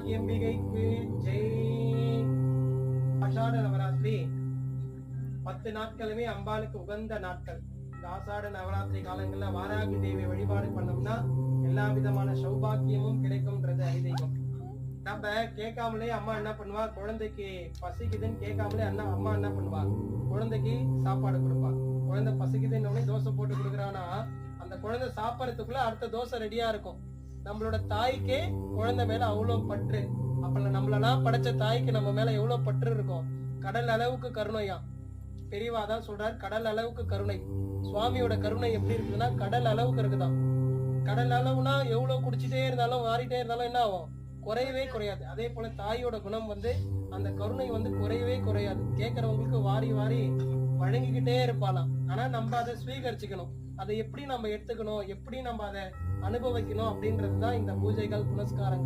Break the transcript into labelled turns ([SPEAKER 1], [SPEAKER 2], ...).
[SPEAKER 1] சௌபாகியம்பிகைக்கு ஜெய். ஆஷாட நவராத்திரி 10 நாட்களுமே அம்பாளுக்கு உகந்த நாட்கள். இந்த ஆஷாட நவராத்திரி காலங்கள்ல வாராகி தேவி வழிபாடு பண்ணோம்னா எல்லா விதமான சௌபாக்கியமும் கிடைக்கும்ன்றது ஐதீகம். நம்ம கேட்காமலே அம்மா என்ன பண்ணுவா, குழந்தைக்கு பசிக்குதுன்னு கேட்காமலே அம்மா என்ன பண்ணுவா, குழந்தைக்கு சாப்பாடு கொடுப்பா. குழந்தை பசிக்குதுன்னு தோசை போட்டு கொடுக்குறான்னா அந்த குழந்தை சாப்பிடறதுக்குள்ள அடுத்த தோசை ரெடியா இருக்கும். நம்மளோட தாய்க்கே குழந்தை மேல அவ்வளவு பற்று. அப்ப நம்மளெல்லாம் படைச்ச தாய்க்கு நம்ம மேல எவ்வளவு பற்று இருக்கும். கடல் அளவுக்கு கருணையா பெரியவா தான் சொல்றாரு, கடல் அளவுக்கு கருணை. சுவாமியோட கருணை எப்படி இருக்குதுன்னா கடல் அளவுக்கு இருக்குதான். கடல் அளவுனா எவ்வளவு குடிச்சிட்டே இருந்தாலும் மாறிட்டே இருந்தாலும் என்ன ஆகும், குறையவே குறையாது. அதே போல தாயோட குணம் அந்த கருணை குறையவே குறையாது. கேட்கறவங்களுக்கு வாரி வாரி வழங்கிக்கிட்டே இருப்பாளாம். ஆனா நம்ம அதை ஸ்வீகரிச்சுக்கணும். அதை எப்படி நம்ம எடுத்துக்கணும், எப்படி நம்ம அதை அனுபவிக்கணும் அப்படின்றதுதான் இந்த பூஜைகள் புனஸ்காரங்கள்.